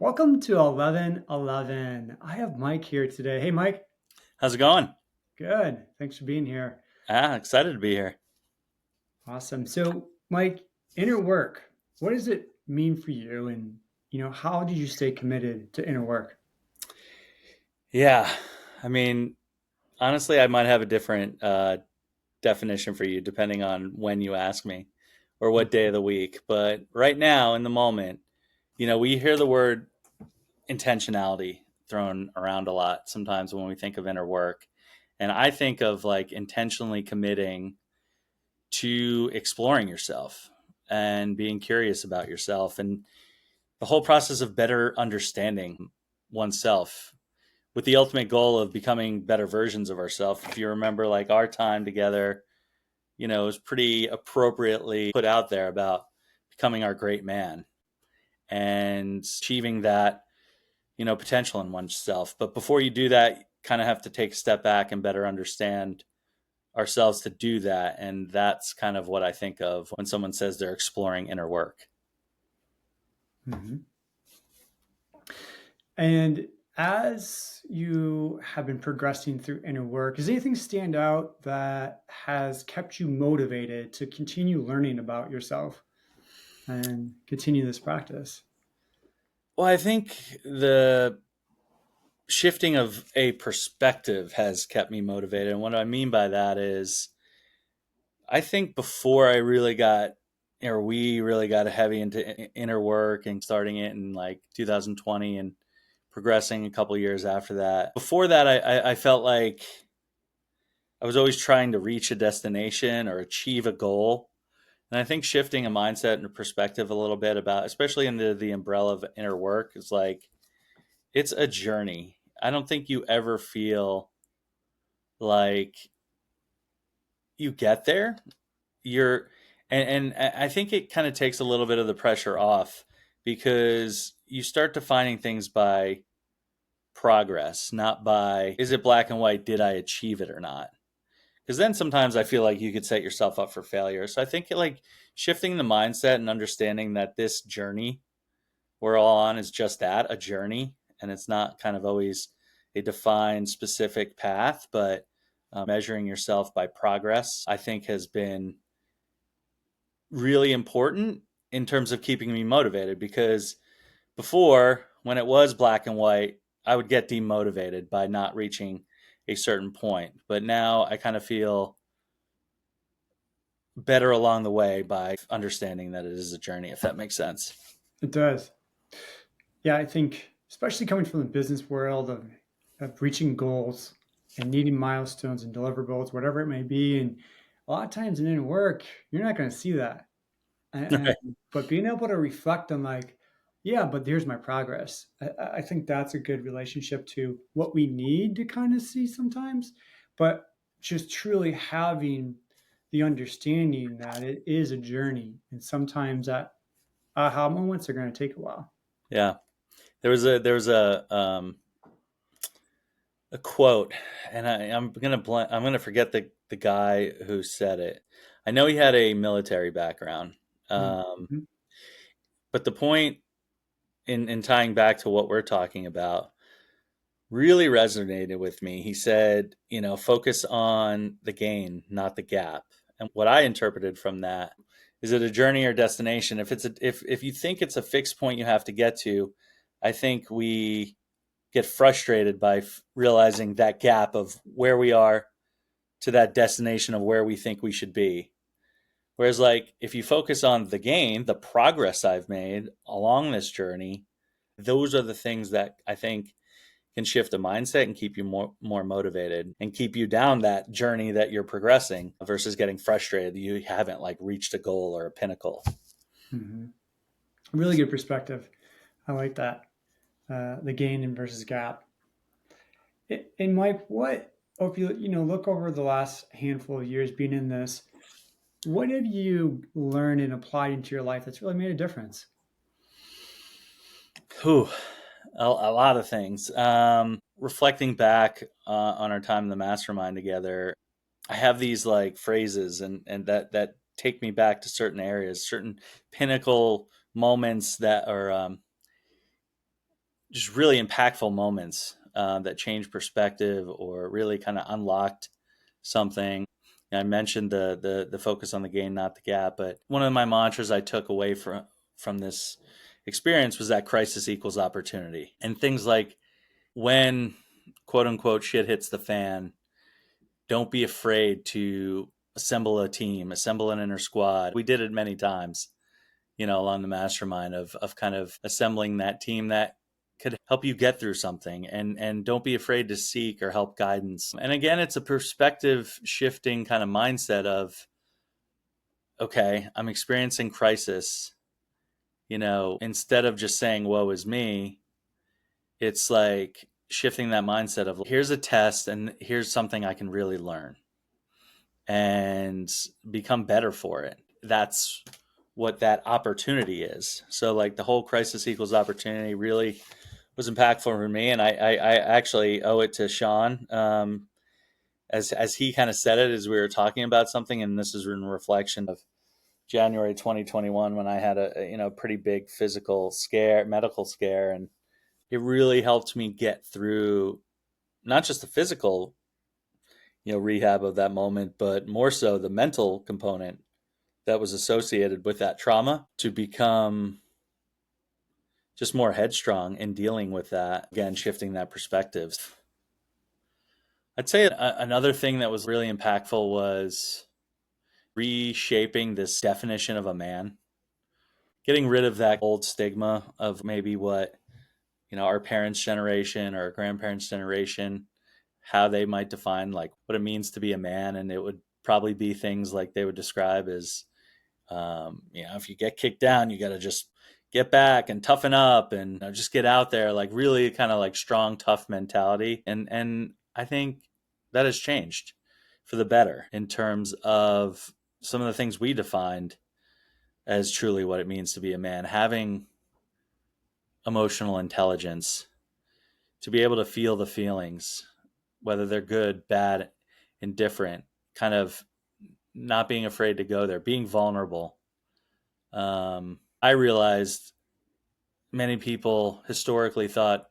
Welcome to 1111. I have Mike here today. Hey, Mike. How's it going? Good. Thanks for being here. Excited to be here. Awesome. So, Mike, inner work, what does it mean for you? And, how did you stay committed to inner work? Yeah, I mean, honestly, I might have a different definition for you depending on when you ask me or what day of the week. But right now, in the moment, we hear the word intentionality thrown around a lot sometimes when we think of inner work. And I think of like intentionally committing to exploring yourself and being curious about yourself and the whole process of better understanding oneself with the ultimate goal of becoming better versions of ourselves. If you remember, like our time together, it was pretty appropriately put out there about becoming our great man and achieving that, potential in oneself. But before you do that, you kind of have to take a step back and better understand ourselves to do that. And that's kind of what I think of when someone says they're exploring inner work. Mhm. And as you have been progressing through inner work, does anything stand out that has kept you motivated to continue learning about yourself and continue this practice? Well, I think the shifting of a perspective has kept me motivated. And what I mean by that is, I think before I really got, or we really got heavy into inner work and starting it in like 2020 and progressing a couple years after that. Before that, I felt like I was always trying to reach a destination or achieve a goal. And I think shifting a mindset and a perspective a little bit about, especially under the umbrella of inner work, is like it's a journey. I don't think you ever feel like you get there. You're and I think it kind of takes a little bit of the pressure off because you start defining things by progress, not by is it black and white, did I achieve it or not? Because then sometimes I feel like you could set yourself up for failure. So I think like shifting the mindset and understanding that this journey we're all on is just that, a journey, and it's not kind of always a defined specific path, but measuring yourself by progress, I think has been really important in terms of keeping me motivated because before, when it was black and white, I would get demotivated by not reaching a certain point. But now I kind of feel better along the way by understanding that it is a journey, if that makes sense. It does. Yeah, I think especially coming from the business world of reaching goals and needing milestones and deliverables, whatever it may be. And a lot of times in work, you're not going to see that. And, Right. but being able to reflect on like, yeah, but here's my progress. I think that's a good relationship to what we need to kind of see sometimes, but just truly having the understanding that it is a journey, and sometimes that aha moments are going to take a while. Yeah. There was a quote, and I'm gonna forget the guy who said it. I know he had a military background, um, Mhm. but the point in tying back to what we're talking about really resonated with me. He said, focus on the gain, not the gap. And what I interpreted from that is it a journey or destination? If you think it's a fixed point you have to get to, I think we get frustrated by realizing that gap of where we are to that destination of where we think we should be. Whereas, like, if you focus on the gain, the progress I've made along this journey, those are the things that I think can shift a mindset and keep you more motivated and keep you down that journey that you're progressing versus getting frustrated that you haven't like reached a goal or a pinnacle. Mhm. Really good perspective. I like that. The gain and versus gap. And Mike, what, or if you look over the last handful of years being in this, what have you learned and applied into your life that's really made a difference? Whew, a lot of things. Reflecting back on our time in the mastermind together, I have these like phrases and that take me back to certain areas, certain pinnacle moments that are just really impactful moments that changed perspective or really kind of unlocked something. I mentioned the focus on the gain, not the gap. But one of my mantras I took away from this experience was that crisis equals opportunity, and things like when quote unquote shit hits the fan, don't be afraid to assemble a team, assemble an inner squad. We did it many times, along the mastermind of kind of assembling that team that could help you get through something, and don't be afraid to seek or help guidance. And again, it's a perspective shifting kind of mindset of, okay, I'm experiencing crisis, instead of just saying woe is me, it's like shifting that mindset of here's a test and here's something I can really learn and become better for it. That's what that opportunity is. So like the whole crisis equals opportunity really was impactful for me, and I actually owe it to Sean, as he kind of said it as we were talking about something, and this is in reflection of January 2021 when I had a pretty big physical scare, medical scare, and it really helped me get through not just the physical rehab of that moment, but more so the mental component that was associated with that trauma to become just more headstrong in dealing with that. Again, shifting that perspective. I'd say another thing that was really impactful was reshaping this definition of a man, getting rid of that old stigma of maybe what, our parents' generation or our grandparents' generation, how they might define like what it means to be a man. And it would probably be things like they would describe as, if you get kicked down, you got to just get back and toughen up and just get out there, like really kind of like strong, tough mentality. And I think that has changed for the better in terms of some of the things we defined as truly what it means to be a man, having emotional intelligence, to be able to feel the feelings, whether they're good, bad, indifferent, kind of not being afraid to go there, being vulnerable. I realized many people historically thought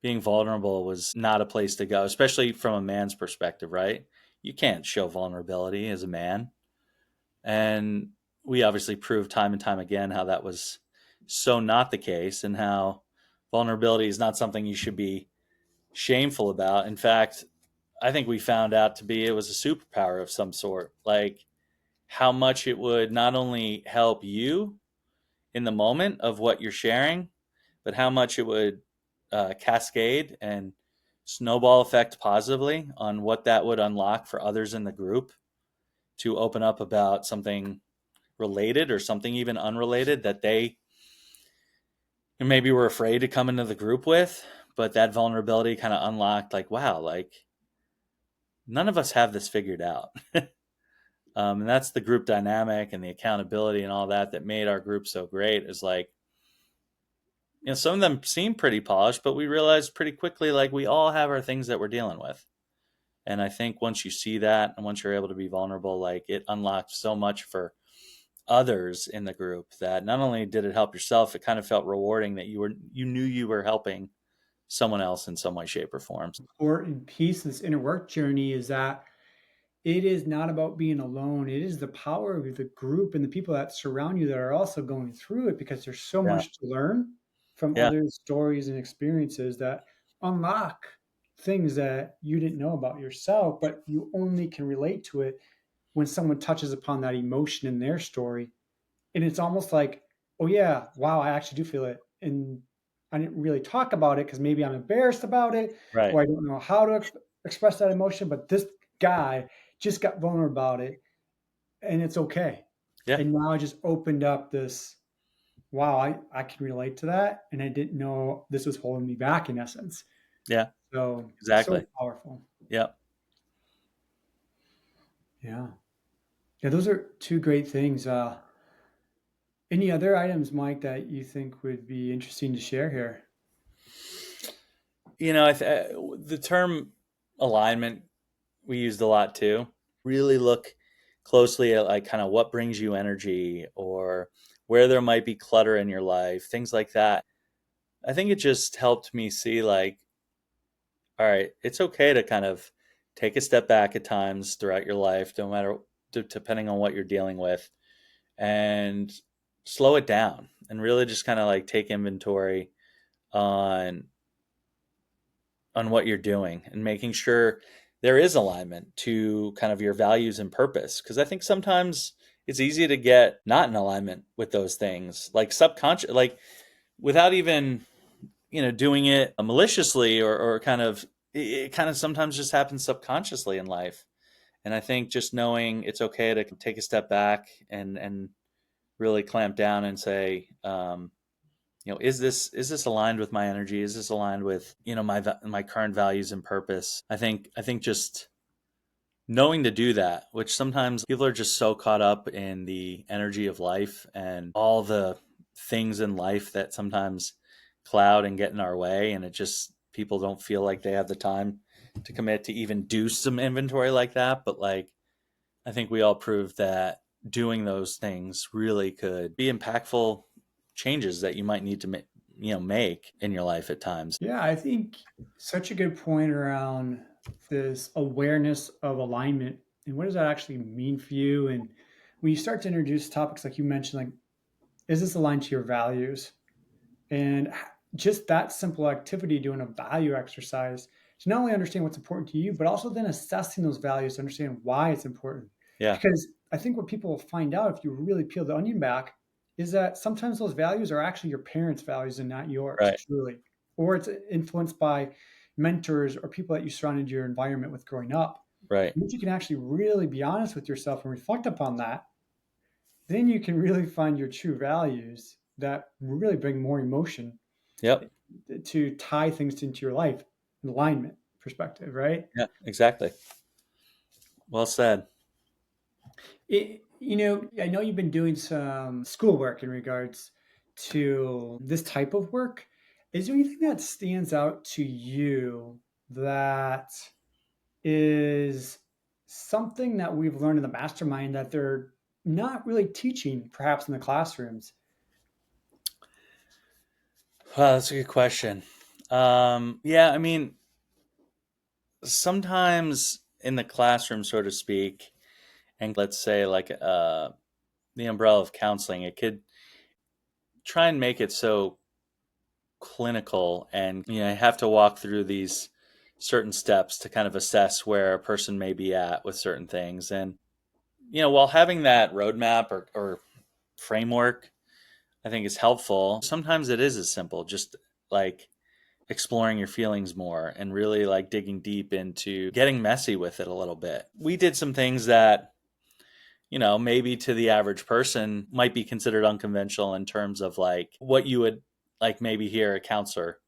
being vulnerable was not a place to go, especially from a man's perspective, right? You can't show vulnerability as a man. And we obviously proved time and time again how that was so not the case, and how vulnerability is not something you should be shameful about. In fact, I think we found out to be it was a superpower of some sort. Like how much it would not only help you in the moment of what you're sharing, but how much it would cascade and snowball effect positively on what that would unlock for others in the group to open up about something related or something even unrelated that they maybe were afraid to come into the group with. But that vulnerability kind of unlocked, like, wow, like none of us have this figured out. And that's the group dynamic and the accountability and all that made our group so great. Is like, some of them seem pretty polished, but we realized pretty quickly, like, we all have our things that we're dealing with. And I think once you see that and once you're able to be vulnerable, like it unlocked so much for others in the group that not only did it help yourself, it kind of felt rewarding that you knew you were helping someone else in some way, shape, or form. Important piece of this inner work journey is that it is not about being alone. It is the power of the group and the people that surround you that are also going through it, because there's so Yeah. much to learn from Yeah. other stories and experiences that unlock things that you didn't know about yourself, but you only can relate to it when someone touches upon that emotion in their story. And it's almost like, oh yeah, wow, I actually do feel it. And I didn't really talk about it because maybe I'm embarrassed about it, Right. or I don't know how to express that emotion. But this guy just got vulnerable about it, and it's okay. Yeah. And now I just opened up this, wow, I can relate to that. And I didn't know this was holding me back in essence. Yeah. So, so Exactly. powerful. Yeah. Yeah. Yeah, those are two great things. Any other items, Mike, that you think would be interesting to share here? The term alignment we used a lot too. Really look closely at like kind of what brings you energy or where there might be clutter in your life, things like that. I think it just helped me see like, all right, it's okay to kind of take a step back at times throughout your life, no matter depending on what you're dealing with, and slow it down and really just kind of like take inventory on what you're doing and making sure there is alignment to kind of your values and purpose, because I think sometimes it's easy to get not in alignment with those things, like subconscious, like without even doing it maliciously, or kind of, it kind of sometimes just happens subconsciously in life. And I think just knowing it's okay to take a step back and really clamp down and say, is this aligned with my energy? Is this aligned with my current values and purpose? I think just knowing to do that, which sometimes people are just so caught up in the energy of life and all the things in life that sometimes cloud and get in our way, and it just, people don't feel like they have the time to commit to even do some inventory like that. But like, I think we all proved that doing those things really could be impactful changes that you might need to make in your life at times. Yeah, I think such a good point around this awareness of alignment and what does that actually mean for you? And when you start to introduce topics like you mentioned, like, is this aligned to your values? And just that simple activity, doing a value exercise to not only understand what's important to you, but also then assessing those values to understand why it's important. Yeah. Because I think what people will find out if you really peel the onion back is that sometimes those values are actually your parents' values and not yours, Right. truly. Or it's influenced by mentors or people that you surrounded your environment with growing up. Right. And if you can actually really be honest with yourself and reflect upon that, then you can really find your true values that really bring more emotion Yep. to tie things into your life, alignment perspective, right? Yeah, exactly. Well said. I know you've been doing some schoolwork in regards to this type of work. Is there anything that stands out to you that is something that we've learned in the mastermind that they're not really teaching perhaps in the classrooms? Wow, that's a good question. Yeah, I mean, sometimes in the classroom, so to speak, and let's say like the umbrella of counseling, it could try and make it so clinical, and you have to walk through these certain steps to kind of assess where a person may be at with certain things. And while having that roadmap or framework, I think is helpful, sometimes it is as simple, just like exploring your feelings more and really like digging deep into getting messy with it a little bit. We did some things that, maybe to the average person might be considered unconventional in terms of like what you would like maybe hear a counselor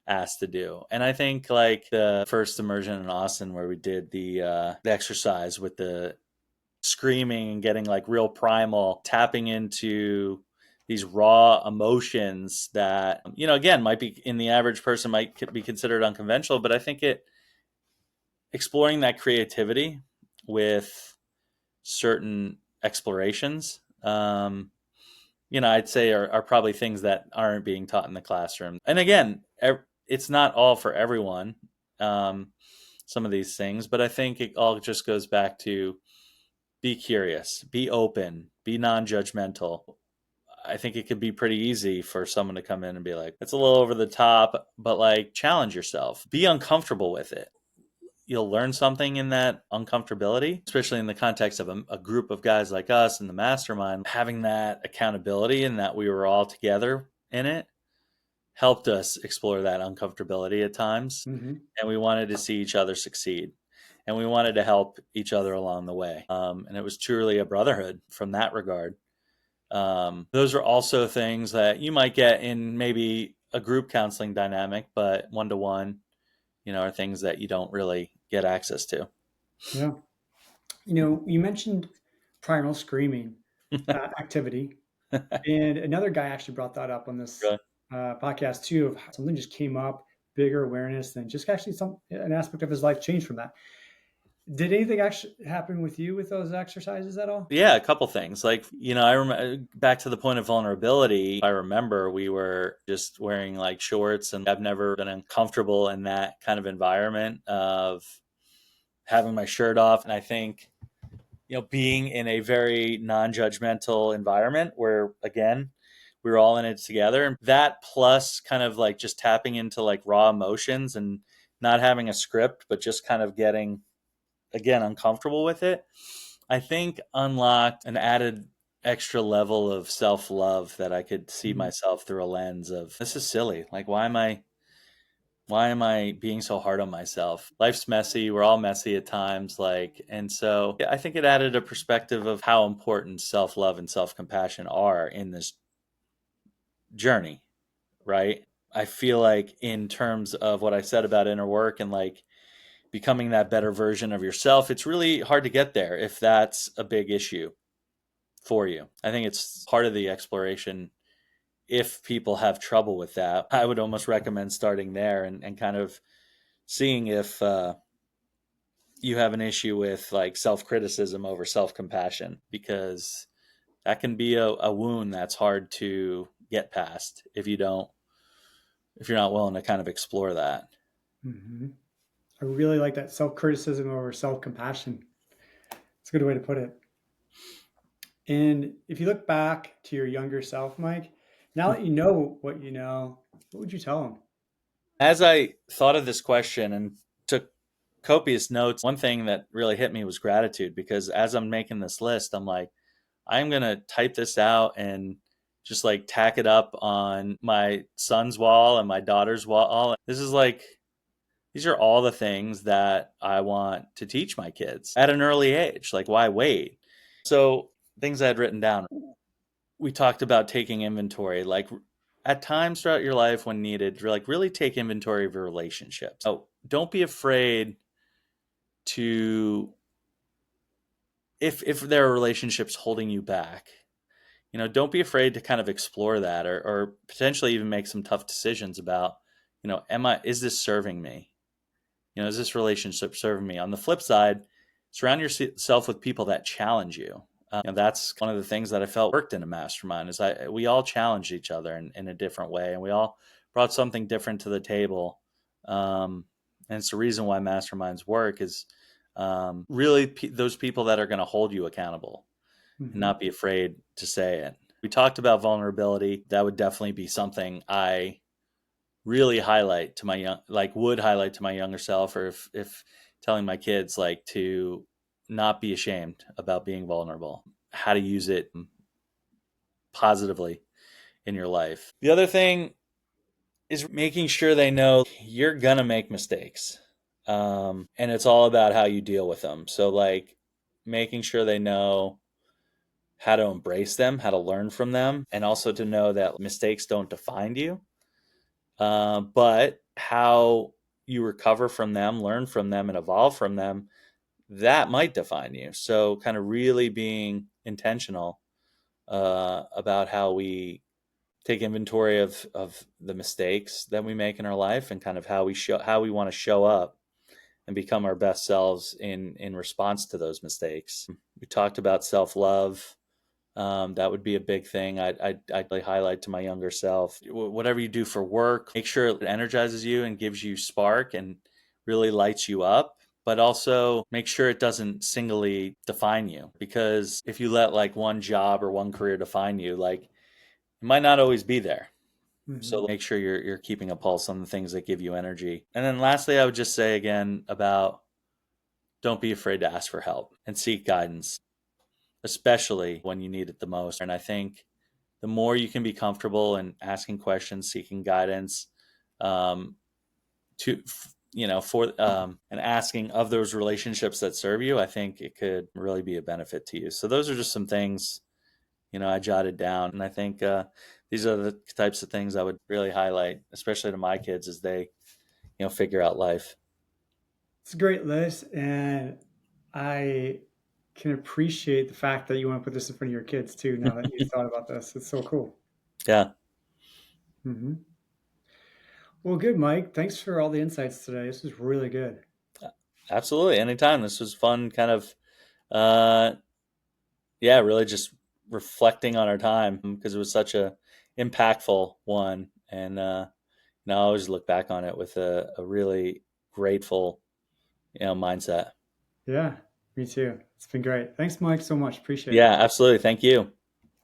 asked to do. And I think like the first immersion in Austin where we did the exercise with the screaming and getting like real primal, tapping into these raw emotions that again might be, in the average person, might be considered unconventional. But I think it exploring that creativity with certain explorations, I'd say are probably things that aren't being taught in the classroom. And again, it's not all for everyone, um, some of these things, but I think it all just goes back to be curious, be open, be non-judgmental. I think it could be pretty easy for someone to come in and be like, it's a little over the top, but like challenge yourself, be uncomfortable with it. You'll learn something in that uncomfortability, especially in the context of a group of guys like us in the mastermind. Having that accountability and that we were all together in it helped us explore that uncomfortability at times. Mm-hmm. And we wanted to see each other succeed. And we wanted to help each other along the way. And it was truly a brotherhood from that regard. Those are also things that you might get in maybe a group counseling dynamic, but one to one, are things that you don't really get access to. Yeah. You mentioned primal screaming activity. And another guy actually brought that up on this Really? podcast too. Of something just came up, bigger awareness, and just actually an aspect of his life changed from that. Did anything actually happen with you with those exercises at all? Yeah, a couple things. Like, I remember back to the point of vulnerability. I remember we were just wearing like shorts, and I've never been uncomfortable in that kind of environment of having my shirt off. And I think, being in a very non judgmental environment where, again, we were all in it together. And that plus kind of like just tapping into like raw emotions and not having a script, but just kind of getting, again, uncomfortable with it, I think unlocked an added extra level of self love that I could see Mhm. myself through a lens of this is silly. Like, why am I being so hard on myself? Life's messy. We're all messy at times. Like, and so yeah, I think it added a perspective of how important self love and self compassion are in this journey, right? I feel like, in terms of what I said about inner work and like becoming that better version of yourself, it's really hard to get there if that's a big issue for you. I think it's part of the exploration. If people have trouble with that, I would almost recommend starting there and kind of seeing if you have an issue with like self criticism over self compassion, because that can be a wound that's hard to get past if you're not willing to kind of explore that. Mhm. I really like that self criticism over self compassion. It's a good way to put it. And if you look back to your younger self, Mike, now that you know what you know, what would you tell him? As I thought of this question and took copious notes, one thing that really hit me was gratitude, because as I'm making this list, I'm like, I'm going to type this out and just like tack it up on my son's wall and my daughter's wall. This is like, these are all the things that I want to teach my kids at an early age. Like, why wait? So, things I had written down. We talked about taking inventory. Like, at times throughout your life when needed, like really take inventory of your relationships. So, don't be afraid to, if there are relationships holding you back, don't be afraid to kind of explore that, or potentially even make some tough decisions about, is this serving me? Is this relationship serving me? On the flip side, surround yourself with people that challenge you. That's one of the things that I felt worked in a mastermind, is we all challenged each other in a different way, and we all brought something different to the table. And it's the reason why masterminds work, is really those people that are going to hold you accountable and Hmm. not be afraid to say it. We talked about vulnerability. That would definitely be something I really highlight to my would highlight to my younger self, or if telling my kids, like, to not be ashamed about being vulnerable, how to use it positively in your life. The other thing is making sure they know you're gonna make mistakes, and it's all about how you deal with them. So, like, making sure they know how to embrace them, how to learn from them, and also to know that mistakes don't define you, but how you recover from them, learn from them, and evolve from them, that might define you. So, kind of really being intentional about how we take inventory of the mistakes that we make in our life, and kind of how we want to show up and become our best selves in response to those mistakes. We talked about self love. That would be a big thing. I'd really highlight to my younger self. Whatever you do for work, make sure it energizes you and gives you spark and really lights you up. But also make sure it doesn't singly define you, because if you let like one job or one career define you, like, it might not always be there. Hmm. So make sure you're keeping a pulse on the things that give you energy. And then lastly, I would just say again about, don't be afraid to ask for help and seek guidance, especially when you need it the most. And I think the more you can be comfortable in asking questions, seeking guidance, um, to for and asking of those relationships that serve you, I think it could really be a benefit to you. So those are just some things I jotted down, and I think these are the types of things I would really highlight, especially to my kids as they figure out life. It's a great list, and I can appreciate the fact that you want to put this in front of your kids too. Now that you've thought about this, it's so cool. Yeah. Hmm. Well, good, Mike. Thanks for all the insights today. This was really good. Absolutely. Anytime. This was fun, kind of, uh, yeah, really just reflecting on our time because it was such a impactful one. And, now I always look back on it with a really grateful, mindset. Yeah, me too. It's been great. Thanks, Mike, so much. Appreciate Yeah, it. absolutely. Thank you.